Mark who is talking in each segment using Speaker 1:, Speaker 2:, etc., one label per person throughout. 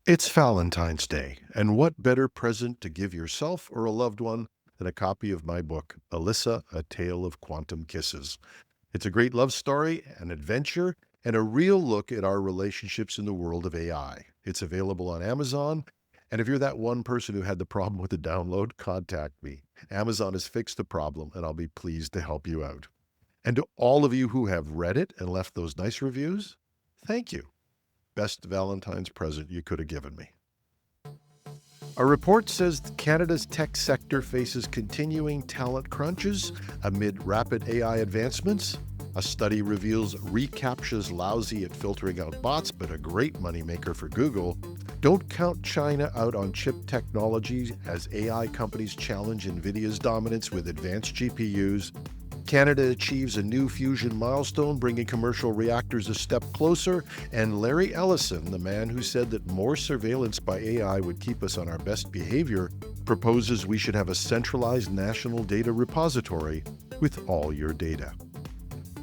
Speaker 1: It's Valentine's Day, and what better present to give yourself or a loved one than a copy of my book, Alyssa, A Tale of Quantum Kisses. It's a great love story, an adventure, and a real look at our relationships in the world of AI. It's available on Amazon, and if you're that one person who had the problem with the download, contact me. Amazon has fixed the problem, and I'll be pleased to help you out. And to all of you who have read it and left those nice reviews, thank you. Best Valentine's present you could have given me. A report says Canada's tech sector faces continuing talent crunches amid rapid AI advancements. A study reveals ReCAPTCHA's lousy at filtering out bots, but a great moneymaker for Google. Don't count China out on chip technology as AI companies challenge Nvidia's dominance with advanced GPUs. Canada achieves a new fusion milestone, bringing commercial reactors a step closer, and Larry Ellison, the man who said that more surveillance by AI would keep us on our best behavior, proposes we should have a centralized national data repository with all your data.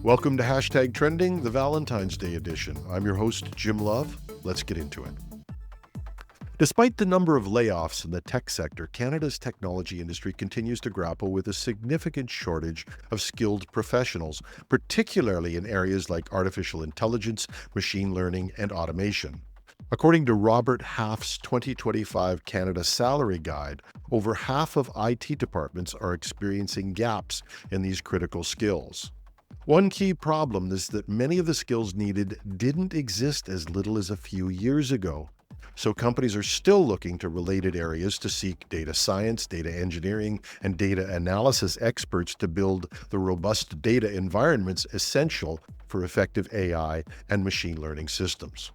Speaker 1: Welcome to Hashtag Trending, the Valentine's Day edition. I'm your host, Jim Love. Let's get into it. Despite the number of layoffs in the tech sector, Canada's technology industry continues to grapple with a significant shortage of skilled professionals, particularly in areas like artificial intelligence, machine learning, and automation. According to Robert Half's 2025 Canada Salary Guide, over half of IT departments are experiencing gaps in these critical skills. One key problem is that many of the skills needed didn't exist as little as a few years ago. So companies are still looking to related areas to seek data science, data engineering, and data analysis experts to build the robust data environments essential for effective AI and machine learning systems.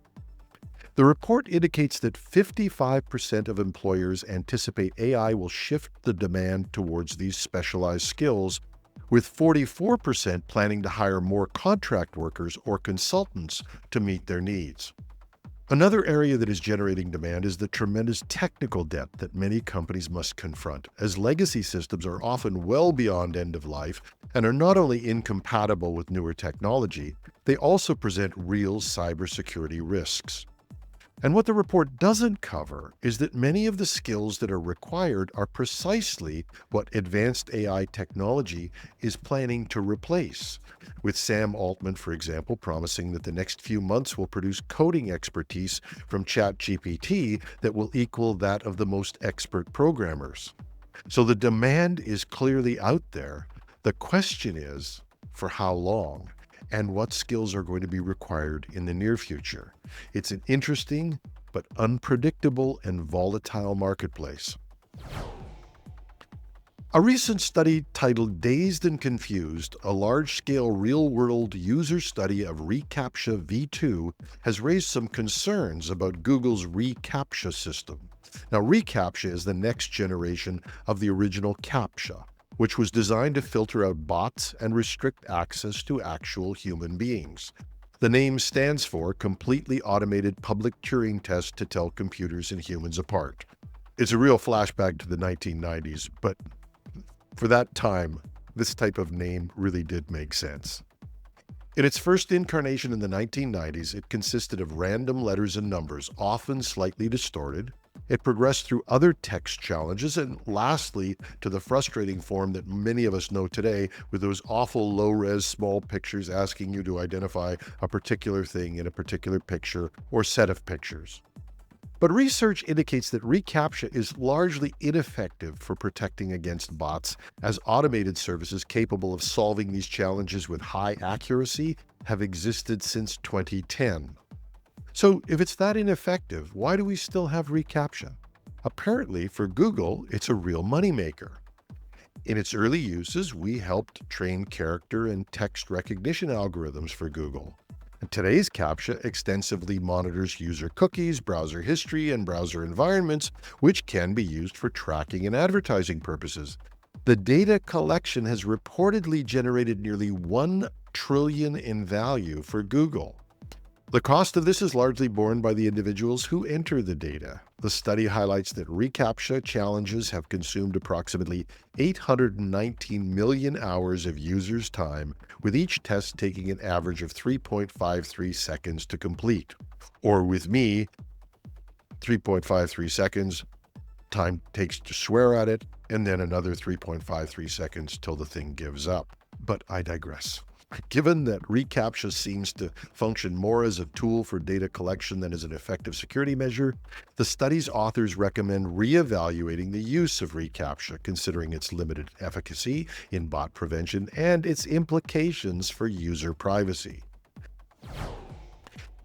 Speaker 1: The report indicates that 55% of employers anticipate AI will shift the demand towards these specialized skills, with 44% planning to hire more contract workers or consultants to meet their needs. Another area that is generating demand is the tremendous technical debt that many companies must confront, as legacy systems are often well beyond end of life and are not only incompatible with newer technology, they also present real cybersecurity risks. And what the report doesn't cover is that many of the skills that are required are precisely what advanced AI technology is planning to replace, with Sam Altman, for example, promising that the next few months will produce coding expertise from ChatGPT that will equal that of the most expert programmers. So the demand is clearly out there. The question is, for how long? And what skills are going to be required in the near future. It's an interesting but unpredictable and volatile marketplace. A recent study titled Dazed and Confused, a large-scale real-world user study of ReCAPTCHA v2 has raised some concerns about Google's ReCAPTCHA system. Now, ReCAPTCHA is the next generation of the original CAPTCHA, which was designed to filter out bots and restrict access to actual human beings. The name stands for Completely Automated Public Turing Test to Tell Computers and Humans Apart. It's a real flashback to the 1990s, but for that time, this type of name really did make sense. In its first incarnation in the 1990s, it consisted of random letters and numbers, often slightly distorted. It progressed through other text challenges, and lastly, to the frustrating form that many of us know today, with those awful low-res small pictures asking you to identify a particular thing in a particular picture or set of pictures. But research indicates that ReCAPTCHA is largely ineffective for protecting against bots, as automated services capable of solving these challenges with high accuracy have existed since 2010. So if it's that ineffective, why do we still have ReCAPTCHA? Apparently, for Google, it's a real moneymaker. In its early uses, we helped train character and text recognition algorithms for Google. And today's CAPTCHA extensively monitors user cookies, browser history, and browser environments, which can be used for tracking and advertising purposes. The data collection has reportedly generated nearly $1 trillion in value for Google. The cost of this is largely borne by the individuals who enter the data. The study highlights that ReCAPTCHA challenges have consumed approximately 819 million hours of users' time, with each test taking an average of 3.53 seconds to complete. Or with me, 3.53 seconds, time takes to swear at it, and then another 3.53 seconds till the thing gives up. But I digress. Given that ReCAPTCHA seems to function more as a tool for data collection than as an effective security measure, the study's authors recommend reevaluating the use of ReCAPTCHA, considering its limited efficacy in bot prevention and its implications for user privacy.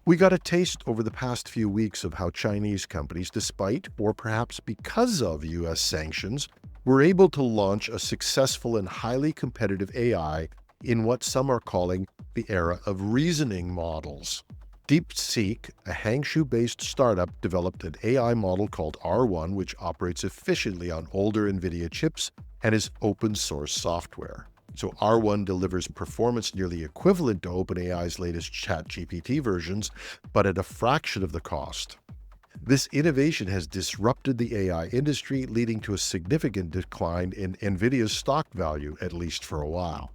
Speaker 1: We got a taste over the past few weeks of how Chinese companies, despite or perhaps because of U.S. sanctions, were able to launch a successful and highly competitive AI in what some are calling the era of reasoning models. DeepSeek, a Hangzhou-based startup, developed an AI model called R1, which operates efficiently on older Nvidia chips and is open-source software. So R1 delivers performance nearly equivalent to OpenAI's latest ChatGPT versions, but at a fraction of the cost. This innovation has disrupted the AI industry, leading to a significant decline in Nvidia's stock value, at least for a while.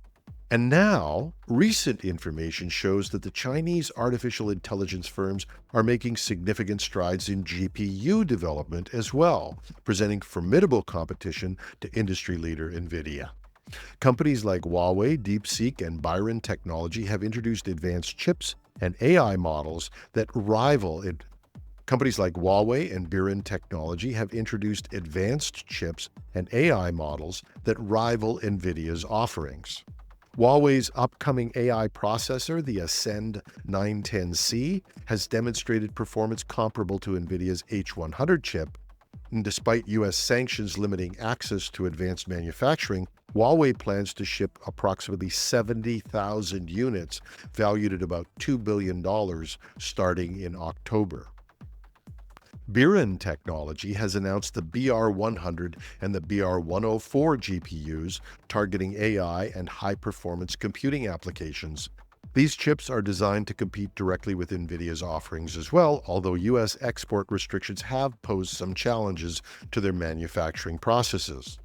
Speaker 1: And now, recent information shows that the Chinese artificial intelligence firms are making significant strides in GPU development as well, presenting formidable competition to industry leader Nvidia. Companies like Huawei, DeepSeek, and Byron Technology have introduced advanced chips and AI models that rival it. Companies like Huawei and Byron Technology have introduced advanced chips and AI models that rival Nvidia's offerings. Huawei's upcoming AI processor, the Ascend 910C, has demonstrated performance comparable to Nvidia's H100 chip. And despite U.S. sanctions limiting access to advanced manufacturing, Huawei plans to ship approximately 70,000 units, valued at about $2 billion, starting in October. Byron Technology has announced the BR100 and the BR104 GPUs targeting AI and high-performance computing applications. These chips are designed to compete directly with Nvidia's offerings as well, although U.S. export restrictions have posed some challenges to their manufacturing processes.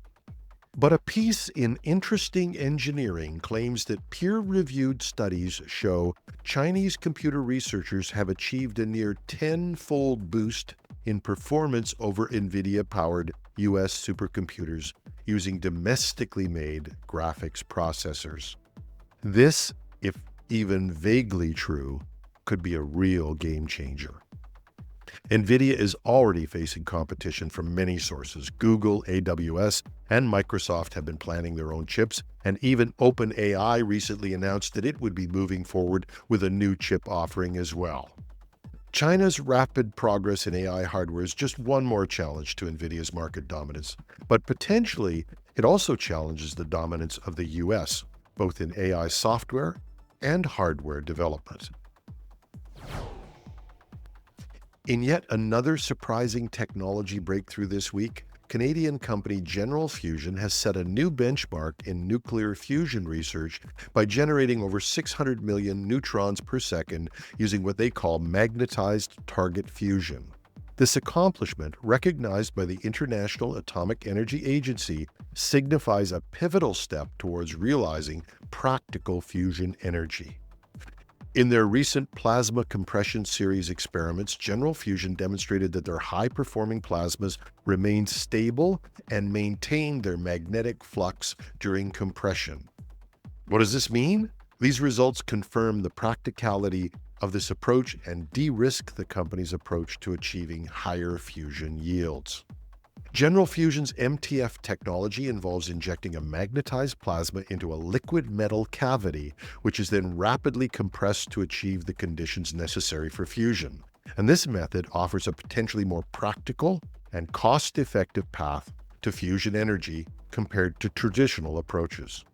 Speaker 1: But a piece in Interesting Engineering claims that peer-reviewed studies show Chinese computer researchers have achieved a near 10-fold boost in performance over Nvidia-powered U.S. supercomputers using domestically made graphics processors. This, if even vaguely true, could be a real game changer. Nvidia is already facing competition from many sources. Google, AWS, and Microsoft have been planning their own chips, and even OpenAI recently announced that it would be moving forward with a new chip offering as well. China's rapid progress in AI hardware is just one more challenge to Nvidia's market dominance, but potentially it also challenges the dominance of the US, both in AI software and hardware development. In yet another surprising technology breakthrough this week, Canadian company General Fusion has set a new benchmark in nuclear fusion research by generating over 600 million neutrons per second using what they call magnetized target fusion. This accomplishment, recognized by the International Atomic Energy Agency, signifies a pivotal step towards realizing practical fusion energy. In their recent plasma compression series experiments, General Fusion demonstrated that their high-performing plasmas remained stable and maintained their magnetic flux during compression. What does this mean? These results confirm the practicality of this approach and de-risk the company's approach to achieving higher fusion yields. General Fusion's MTF technology involves injecting a magnetized plasma into a liquid metal cavity, which is then rapidly compressed to achieve the conditions necessary for fusion. And this method offers a potentially more practical and cost-effective path to fusion energy compared to traditional approaches.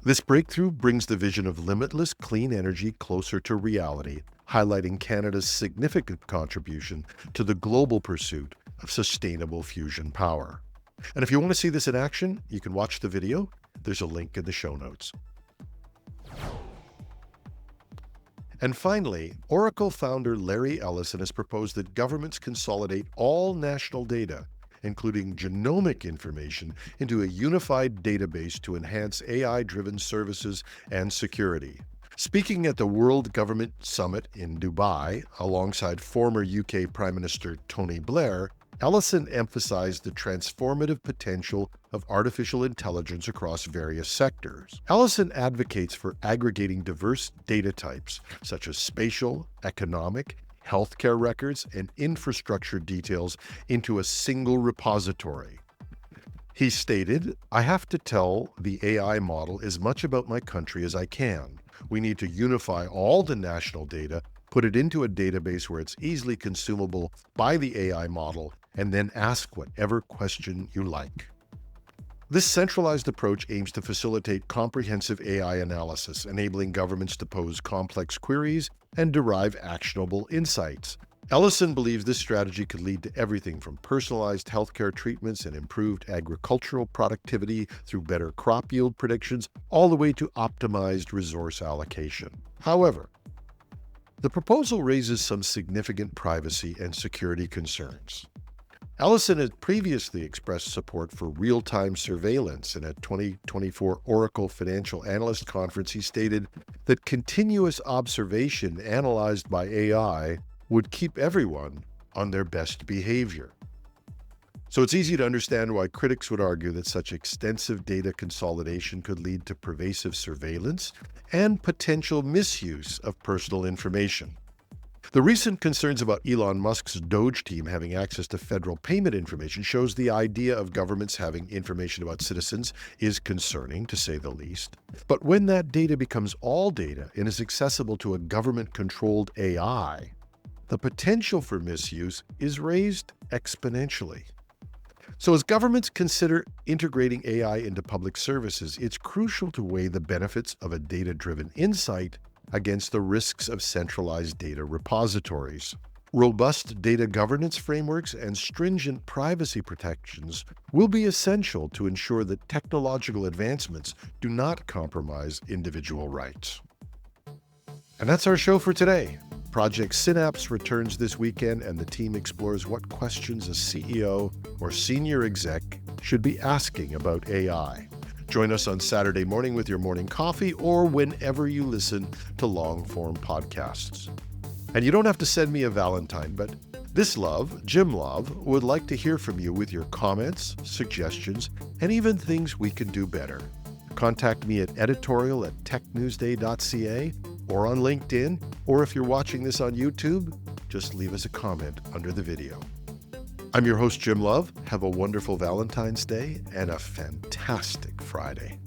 Speaker 1: This breakthrough brings the vision of limitless clean energy closer to reality, highlighting Canada's significant contribution to the global pursuit of sustainable fusion power. And if you want to see this in action, you can watch the video. There's a link in the show notes. And finally, Oracle founder Larry Ellison has proposed that governments consolidate all national data, including genomic information, into a unified database to enhance AI-driven services and security. Speaking at the World Government Summit in Dubai, alongside former UK Prime Minister Tony Blair, Ellison emphasized the transformative potential of artificial intelligence across various sectors. Ellison advocates for aggregating diverse data types, such as spatial, economic, healthcare records, and infrastructure details into a single repository. He stated, "I have to tell the AI model as much about my country as I can. We need to unify all the national data, put it into a database where it's easily consumable by the AI model, and then ask whatever question you like." This centralized approach aims to facilitate comprehensive AI analysis, enabling governments to pose complex queries and derive actionable insights. Ellison believes this strategy could lead to everything from personalized healthcare treatments and improved agricultural productivity through better crop yield predictions, all the way to optimized resource allocation. However, the proposal raises some significant privacy and security concerns. Ellison had previously expressed support for real-time surveillance. In a 2024 Oracle Financial Analyst Conference, he stated that continuous observation analyzed by AI would keep everyone on their best behavior. So it's easy to understand why critics would argue that such extensive data consolidation could lead to pervasive surveillance and potential misuse of personal information. The recent concerns about Elon Musk's Doge team having access to federal payment information shows the idea of governments having information about citizens is concerning, to say the least. But when that data becomes all data and is accessible to a government-controlled AI, the potential for misuse is raised exponentially. So as governments consider integrating AI into public services, it's crucial to weigh the benefits of a data-driven insight against the risks of centralized data repositories. Robust data governance frameworks and stringent privacy protections will be essential to ensure that technological advancements do not compromise individual rights. And that's our show for today. Project Synapse returns this weekend, and the team explores what questions a CEO or senior exec should be asking about AI. Join us on Saturday morning with your morning coffee or whenever you listen to long-form podcasts. And you don't have to send me a Valentine, but this love, Jim Love, would like to hear from you with your comments, suggestions, and even things we can do better. Contact me at editorial@technewsday.ca or on LinkedIn, or if you're watching this on YouTube, just leave us a comment under the video. I'm your host, Jim Love. Have a wonderful Valentine's Day and a fantastic Friday.